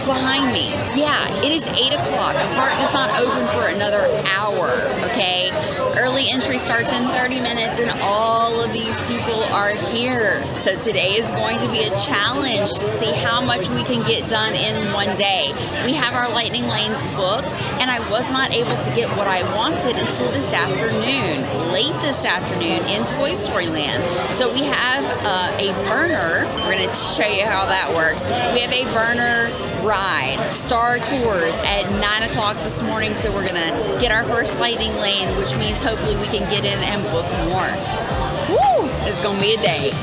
behind me. Yeah, it is 8 o'clock. The park does not open for another hour, okay? Early entry starts in 30 minutes and all of these people are here. So today is going to be a challenge to see how much we can get done in one day. We have our lightning lanes booked and I was not able to get what I wanted until this afternoon, late this afternoon in Toy Story Land. So we have a burner. We're going to show you how that works. We have a burner ride, Star Tours at 9 o'clock this morning. So we're going to get our first lightning lane, which means hopefully we can get in and book more. Woo! It's going to be a day.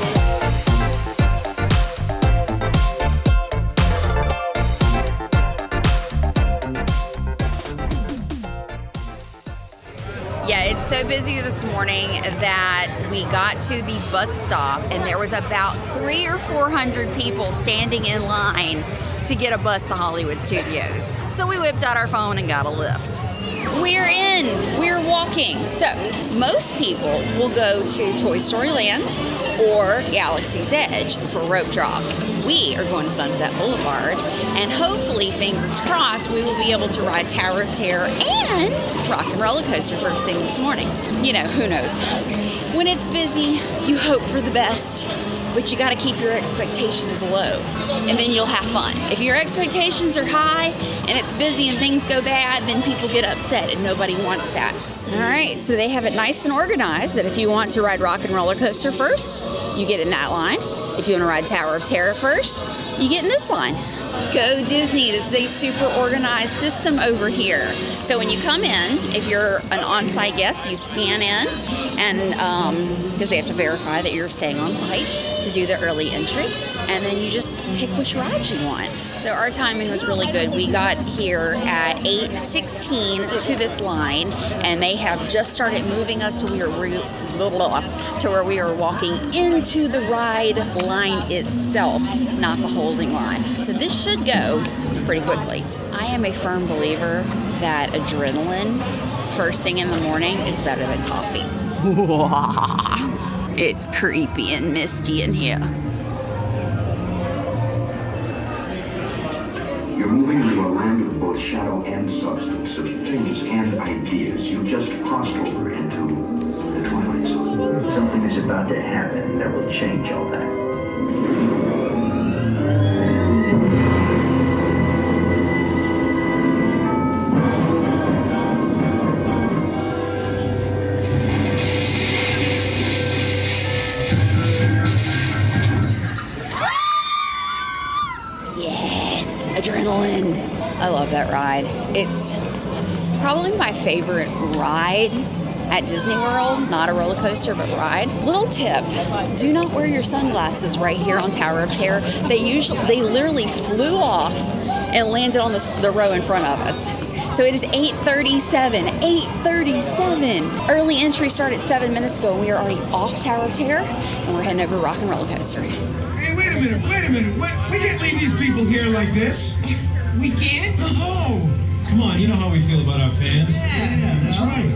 Yeah, it's so busy this morning that we got to the bus stop and there was about 300 or 400 people standing in line to get a bus to Hollywood Studios. So we whipped out our phone and got a lift. We're in, we're walking. So most people will go to Toy Story Land or Galaxy's Edge for rope drop. We are going to Sunset Boulevard and hopefully, fingers crossed, we will be able to ride Tower of Terror and Rock and Roller Coaster first thing this morning. You know, who knows? When it's busy, you hope for the best, but you got to keep your expectations low and then you'll have fun. If your expectations are high and it's busy and things go bad, then people get upset and nobody wants that. All right, so they have it nice and organized that if you want to ride Rock and Roller Coaster first, you get in that line. If you want to ride Tower of Terror first, you get in this line. Go Disney. This is a super organized system over here. So when you come in, if you're an on-site guest, you scan in and because they have to verify that you're staying on site to do the early entry, and then you just pick which ride you want. So our timing was really good. We got here at 8:16 to this line, and they have just started moving us to where we are walking into the ride line itself, not the holding line. So this should go pretty quickly. I am a firm believer that adrenaline first thing in the morning is better than coffee. It's creepy and misty in here. You're moving into a land of both shadow and substance, of things and ideas. You just crossed over into the Twilight Zone. Something is about to happen that will change all that. Adrenaline. I love that ride. It's probably my favorite ride at Disney World, not a roller coaster, but ride. Little tip, do not wear your sunglasses right here on Tower of Terror. They literally flew off and landed on the row in front of us. So it is 8:37. Early entry started 7 minutes ago and we are already off Tower of Terror and we're heading over to Rock and Roller Coaster. Hey, wait a minute. We can't leave these people here like this. We can't? Oh, come on, you know how we feel about our fans. Yeah, that's right.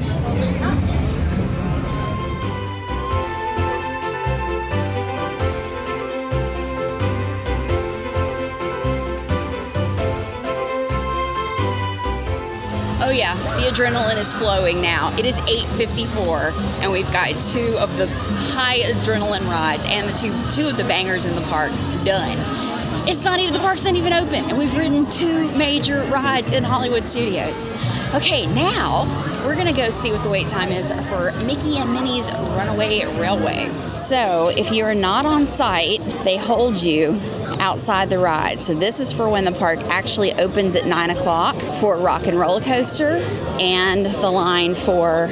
Oh yeah, the adrenaline is flowing now. It is 8:54 and we've got two of the high adrenaline rides and the two of the bangers in the park done. The park's not even open and we've ridden two major rides in Hollywood Studios. Okay, now we're gonna go see what the wait time is for Mickey and Minnie's Runaway Railway. So if you're not on site, they hold you outside the ride. So this is for when the park actually opens at 9 o'clock for Rock and Roller Coaster and the line for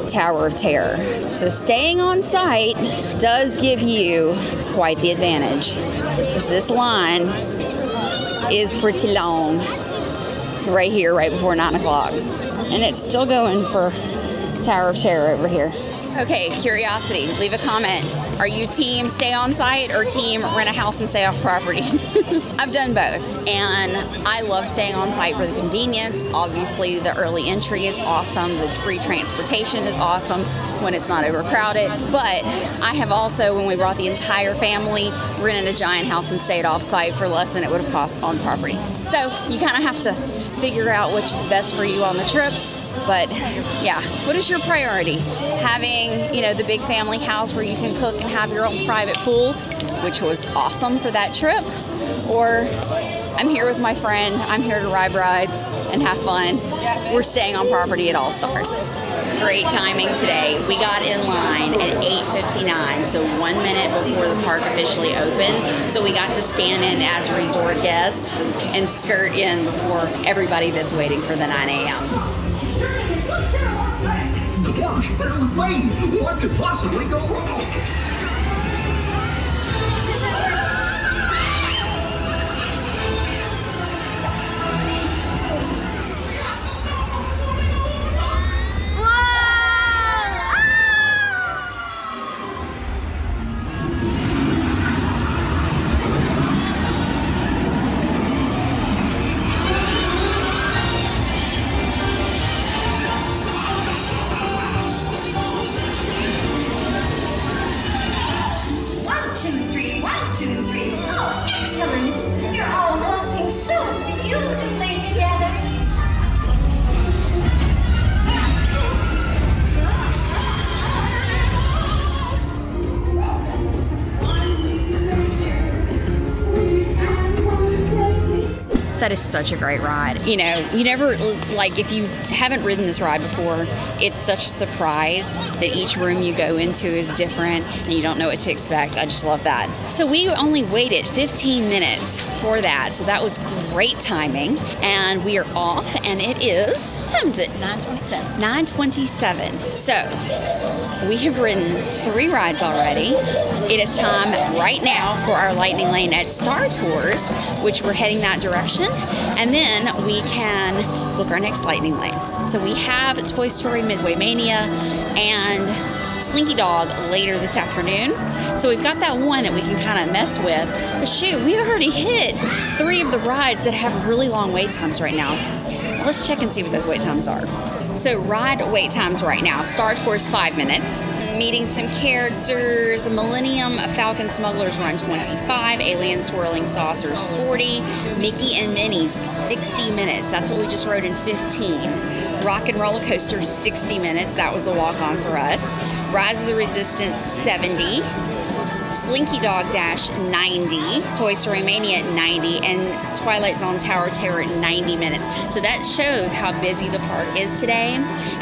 Tower of Terror. So staying on site does give you quite the advantage because this line is pretty long right here, right before 9 o'clock. And it's still going for Tower of Terror over here. Okay, curiosity, leave a comment. Are you team stay on site or team rent a house and stay off property? I've done both, and I love staying on site for the convenience. Obviously, the early entry is awesome. The free transportation is awesome when it's not overcrowded. But I have also, when we brought the entire family, rented a giant house and stayed off site for less than it would have cost on property. So you kind of have to figure out which is best for you on the trips. But yeah, what is your priority? Having, you know, the big family house where you can cook and have your own private pool, which was awesome for that trip, or I'm here with my friend, I'm here to ride rides and have fun. We're staying on property at All Stars. Great timing today. We got in line at 8:59, so 1 minute before the park officially opened. So we got to scan in as resort guests and skirt in before everybody that's waiting for the 9 a.m. Gosh, wait, what could possibly go wrong? That is such a great ride. You know, you never, like, if you haven't ridden this ride before, it's such a surprise that each room you go into is different and you don't know what to expect. I just love that. So we only waited 15 minutes for that. So that was great timing. And we are off, and it is, what time is it? 9:27. 9:27. So we have ridden 3 rides already. It is time right now for our lightning lane at Star Tours, which we're heading that direction. And then we can book our next lightning lane. So we have Toy Story Midway Mania and Slinky Dog later this afternoon. So we've got that one that we can kind of mess with. But shoot, we've already hit 3 of the rides that have really long wait times right now. Let's check and see what those wait times are. So ride wait times right now. Star Tours 5 minutes. Meeting some characters. Millennium Falcon Smugglers Run 25. Alien Swirling Saucers 40. Mickey and Minnie's 60 minutes. That's what we just rode in 15. Rock and Roller Coaster 60 minutes. That was a walk-on for us. Rise of the Resistance 70. Slinky Dog Dash 90, Toy Story Mania 90, and Twilight Zone Tower Terror 90 minutes. So that shows how busy the park is today.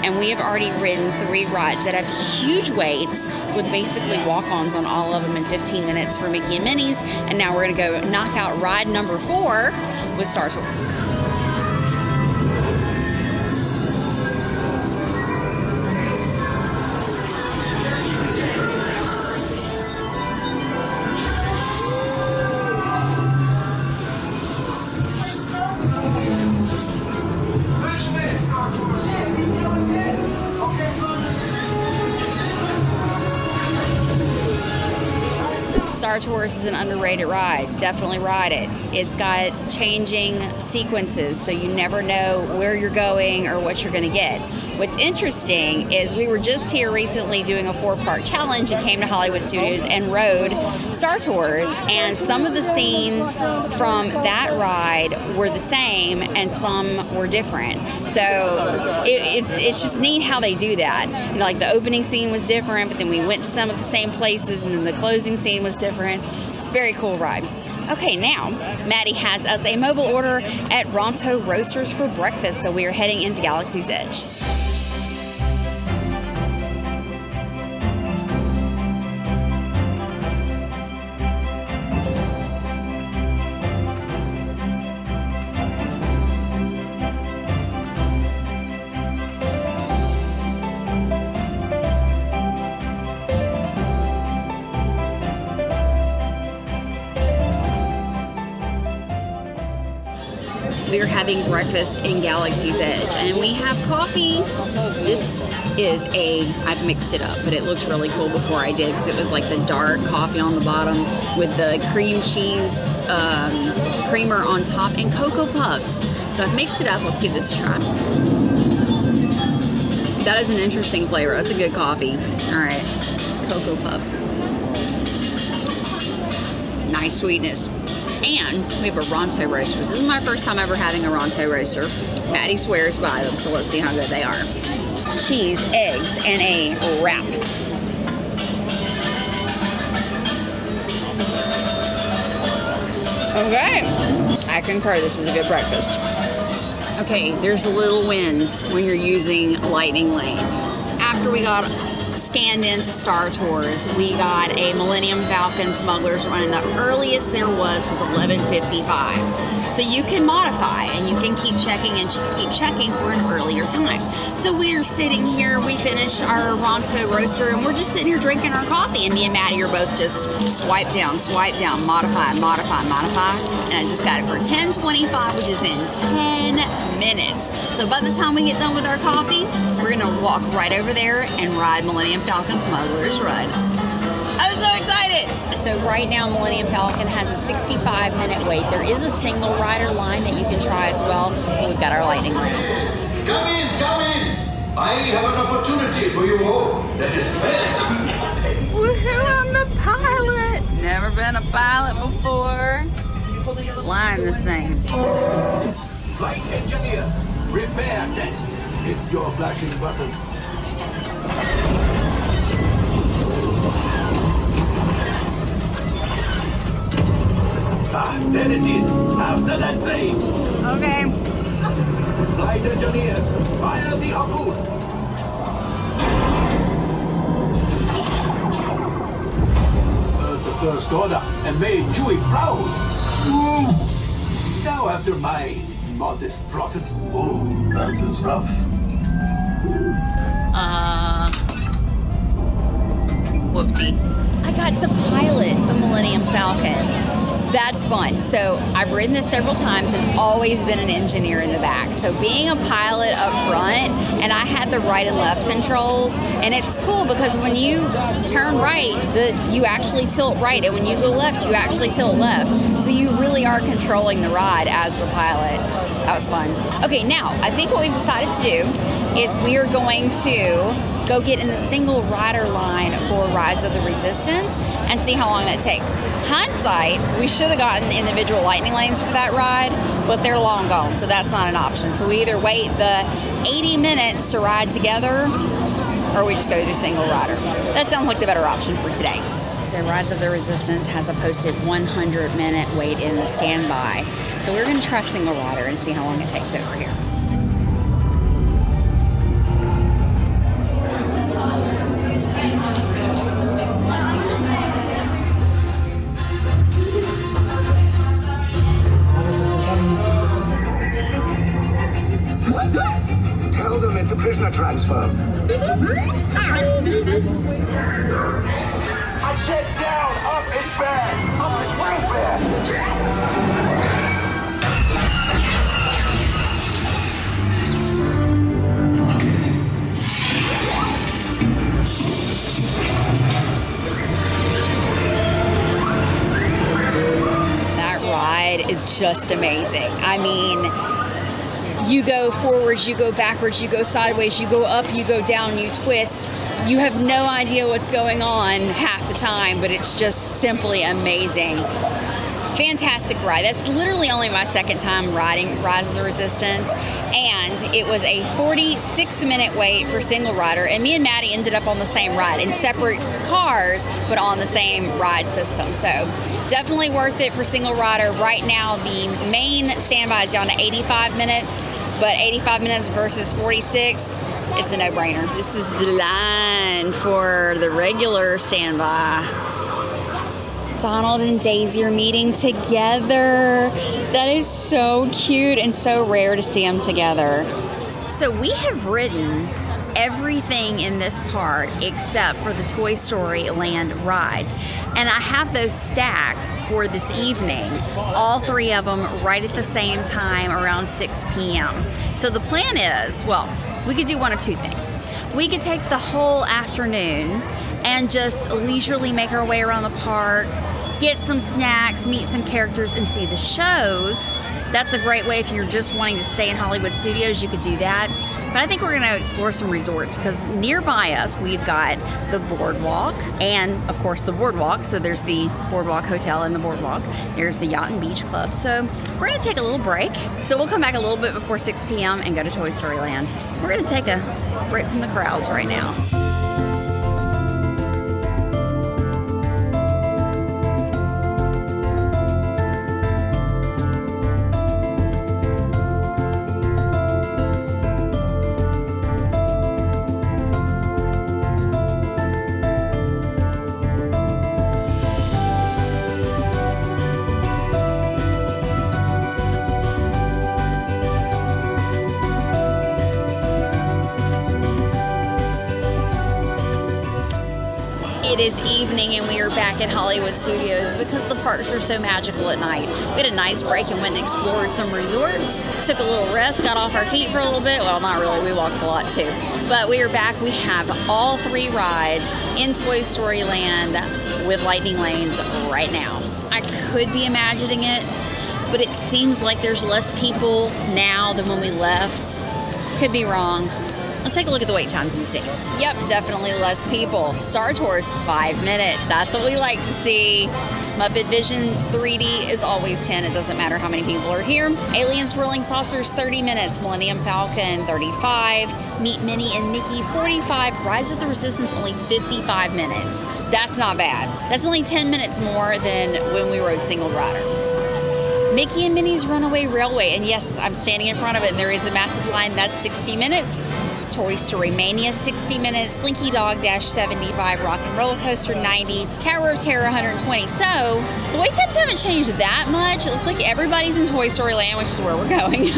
And we have already ridden 3 rides that have huge waits with basically walk-ons on all of them in 15 minutes for Mickey and Minnie's. And now we're going to go knock out ride number 4 with Star Tours. Star Tours is an underrated ride. Definitely ride it. It's got changing sequences, so you never know where you're going or what you're going to get. What's interesting is we were just here recently doing a 4-part challenge and came to Hollywood Studios and rode Star Tours, and some of the scenes from that ride were the same and some were different. So it's just neat how they do that. You know, like the opening scene was different, but then we went to some of the same places, and then the closing scene was different. It's a very cool ride. Okay, now Maddie has us a mobile order at Ronto Roasters for breakfast, so we are heading into Galaxy's Edge. We are having breakfast in Galaxy's Edge, and we have coffee. This is I've mixed it up, but it looked really cool before I did because it was like the dark coffee on the bottom with the cream cheese creamer on top and Cocoa Puffs. So I've mixed it up. Let's give this a try. That is an interesting flavor. That's a good coffee. All right, Cocoa Puffs. Nice sweetness. And we have a Ronto roaster. This is my first time ever having a Ronto roaster. Maddie swears by them, so let's see how good they are. Cheese, eggs, and a wrap. Okay. I concur, this is a good breakfast. Okay, there's the little wins when you're using Lightning Lane. After we got scanned into Star Tours, we got a Millennium Falcon Smuggler's Run, and the earliest there was 11:55. So you can modify and you can keep checking and keep checking for an earlier time. So we are sitting here, we finished our Ronto roaster, and we're just sitting here drinking our coffee, and me and Maddie are both just swipe down, modify, modify, modify, and I just got it for $10.25, which is in 10 minutes. So by the time we get done with our coffee, we're gonna walk right over there and ride Millennium Falcon Smuggler's Run. I'm so excited! So right now Millennium Falcon has a 65-minute wait. There is a single rider line that you can try as well, but we've got our Lightning Lane. Come in, come in. I have an opportunity for you all that is very. Woohoo, I'm the pilot! Never been a pilot before. Flying this thing. Flight engineer, repair test. Hit your flashing button. Ah, there it is. After that plane. Okay. Flight engineers, fire the harpoon. The first order and made Chewie proud. Now after my modest profit. Oh, that is rough. Whoopsie. I got to pilot the Millennium Falcon. That's fun. So I've ridden this several times and always been an engineer in the back. So being a pilot up front, and I had the right and left controls, and it's cool because when you turn right, you actually tilt right, and when you go left, you actually tilt left. So you really are controlling the ride as the pilot. That was fun. Okay, now I think what we've decided to do is we are going to go get in the single rider line for Rise of the Resistance and see how long that takes. Hindsight, we should have gotten individual Lightning Lanes for that ride, but they're long gone, so that's not an option. So we either wait the 80 minutes to ride together, or we just go do single rider. That sounds like the better option for today. So Rise of the Resistance has a posted 100-minute wait in the standby. So we're gonna try single rider and see how long it takes over here. Tell them it's a prisoner transfer. I said down, up and back. Up is real bad. That ride is just amazing. I mean, you go forwards, you go backwards, you go sideways, you go up, you go down, you twist. You have no idea what's going on half the time, but it's just simply amazing. Fantastic ride. That's literally only my second time riding Rise of the Resistance, and it was a 46-minute wait for single rider, and me and Maddie ended up on the same ride in separate cars, but on the same ride system. So definitely worth it for single rider. Right now, the main standby is down to 85 minutes, but 85 minutes versus 46, it's a no-brainer. This is the line for the regular standby. Donald and Daisy are meeting together. That is so cute and so rare to see them together. So we have ridden everything in this park except for the Toy Story Land rides. And I have those stacked for this evening, all 3 of them right at the same time around 6 p.m. So the plan is, well, we could do one of 2 things. We could take the whole afternoon and just leisurely make our way around the park, get some snacks, meet some characters, and see the shows. That's a great way if you're just wanting to stay in Hollywood Studios, you could do that. But I think we're going to explore some resorts because nearby us, we've got the Boardwalk and, of course, the Boardwalk. So there's the Boardwalk Hotel and the Boardwalk. There's the Yacht and Beach Club. So we're going to take a little break. So we'll come back a little bit before 6 p.m. and go to Toy Story Land. We're going to take a break from the crowds right now. It is evening and we are back at Hollywood Studios because the parks are so magical at night. We had a nice break and went and explored some resorts, took a little rest, got off our feet for a little bit. Well, not really, we walked a lot too. But we are back. We have all 3 rides in Toy Story Land with lightning lanes right now. I could be imagining it, but it seems like there's less people now than when we left. Could be wrong. Let's take a look at the wait times and see. Yep, definitely less people. Star Tours, 5 minutes. That's what we like to see. Muppet Vision 3D is always 10. It doesn't matter how many people are here. Alien Swirling Saucers, 30 minutes. Millennium Falcon, 35. Meet Minnie and Mickey, 45. Rise of the Resistance, only 55 minutes. That's not bad. That's only 10 minutes more than when we rode Single Rider. Mickey and Minnie's Runaway Railway, and yes, I'm standing in front of it, and there is a massive line. That's 60 minutes. Toy Story Mania, 60 minutes. Slinky Dog Dash, 75. Rock and Roller Coaster, 90. Tower of Terror, 120. So the wait times haven't changed that much. It looks like everybody's in Toy Story Land, which is where we're going,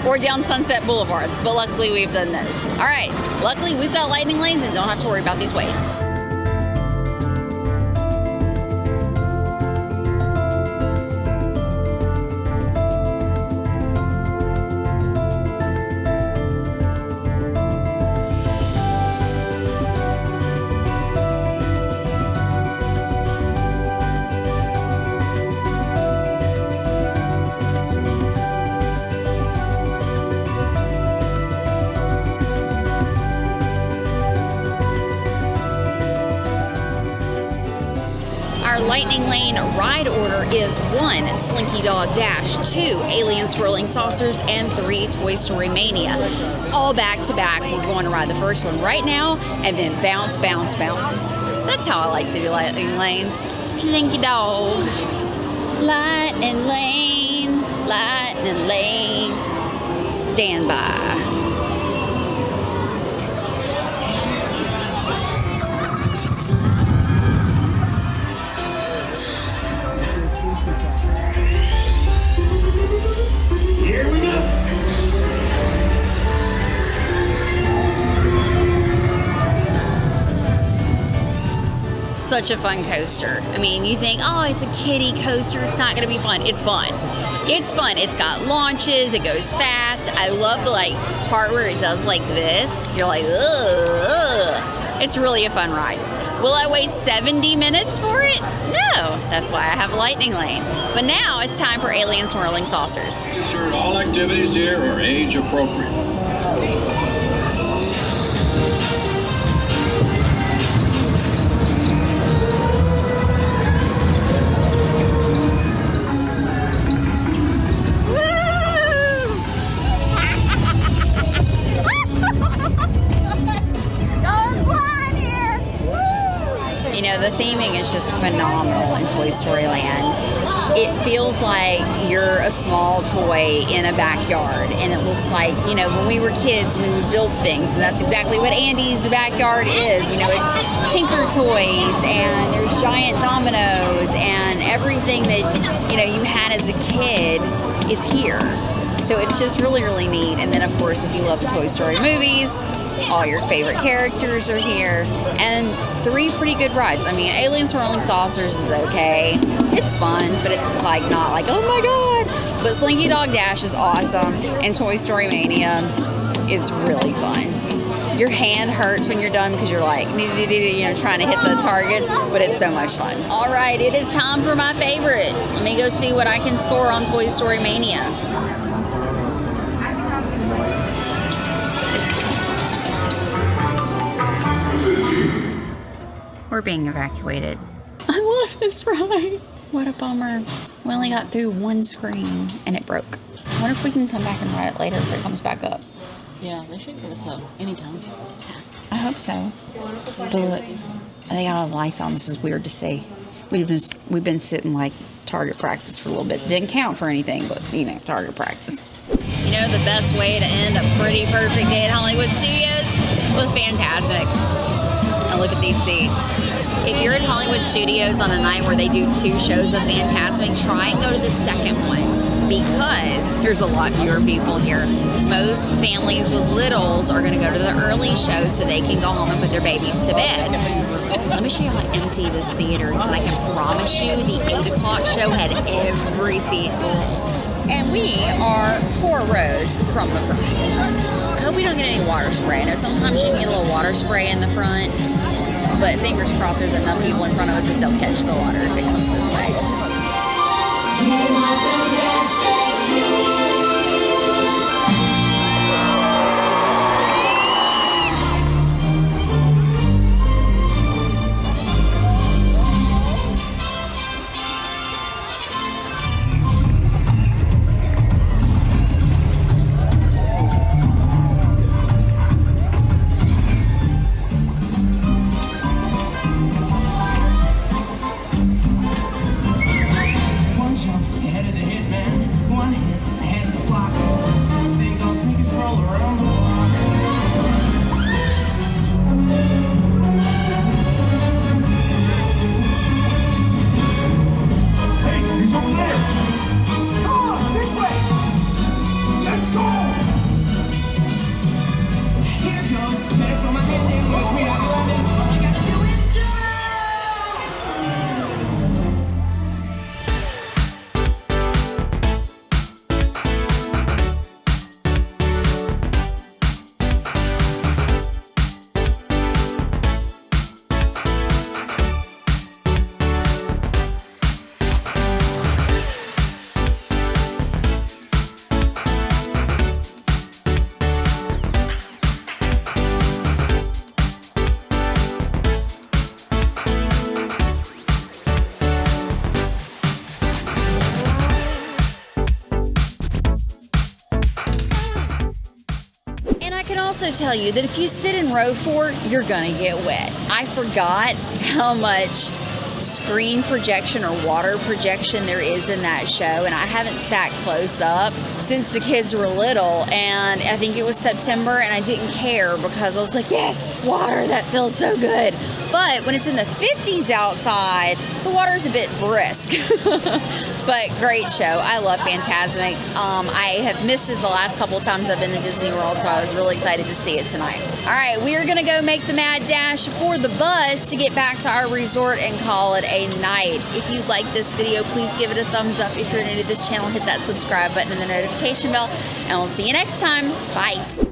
or down Sunset Boulevard. But luckily, we've done those. All right, luckily we've got lightning lanes and don't have to worry about these waits. Lightning Lane ride order is 1, Slinky Dog Dash, 2, Alien Swirling Saucers, and 3, Toy Story Mania. All back to back. We're going to ride the first one right now, and then bounce, bounce, bounce. That's how I like to do Lightning Lanes. Slinky Dog. Lightning Lane, Lightning Lane. Stand by. Here we go. Such a fun coaster. I mean, you think, oh, it's a kiddie coaster, it's not gonna be fun. It's fun. It's fun. It's got launches, it goes fast. I love the part where it does like this. You're like, ugh. It's really a fun ride. Will I wait 70 minutes for it? No. That's why I have a Lightning Lane. But now it's time for Alien Swirling Saucers. Be sure all activities here are age appropriate. You know, the theming is just phenomenal in Toy Story Land. It feels like you're a small toy in a backyard, and it looks like, you know, when we were kids, we would build things, and that's exactly what Andy's backyard is. You know, it's Tinker Toys, and there's giant dominoes, and everything that, you know, you had as a kid is here. So it's just really, really neat. And then, of course, if you love Toy Story movies, all your favorite characters are here. And 3 pretty good rides. I mean, Alien Swirling Saucers is okay. It's fun, but it's like not like, oh my God. But Slinky Dog Dash is awesome. And Toy Story Mania is really fun. Your hand hurts when you're done because you're like, trying to hit the targets, but it's so much fun. All right, it is time for my favorite. Let me go see what I can score on Toy Story Mania. We're being evacuated. I love this ride. What a bummer. We only got through 1 screen and it broke. I wonder if we can come back and ride it later if it comes back up. Yeah, they should give us up anytime. I hope so. But look, they got all the lights on. This is weird to see. We've been sitting like target practice for a little bit. Didn't count for anything, but target practice. You know the best way to end a pretty perfect day at Hollywood Studios? With Fantasmic. And look at these seats. If you're at Hollywood Studios on a night where they do 2 shows of Fantasmic, try and go to the second one. Because there's a lot fewer people here. Most families with littles are going to go to the early show so they can go home and put their babies to bed. Let me show you how empty this theater is. And I can promise you the 8 o'clock show had every seat full. And we are 4 rows from the front. I hope we don't get any water spray. I know sometimes you can get a little water spray in the front. But fingers crossed there's enough people in front of us that they'll catch the water if it comes this way. Also tell you that if you sit in row 4, you're gonna get wet. I forgot how much screen projection or water projection there is in that show, and I haven't sat close up since the kids were little, and I think it was September, and I didn't care because I was like, yes, water, that feels so good. But when it's in the 50s outside, the water's a bit brisk. But great show. I love Fantasmic. I have missed it the last couple times I've been to Disney World, so I was really excited to see it tonight. All right, we are gonna go make the mad dash for the bus to get back to our resort and call it a night. If you like this video, please give it a thumbs up. If you're new to this channel, hit that subscribe button and the notification bell, and we'll see you next time. Bye.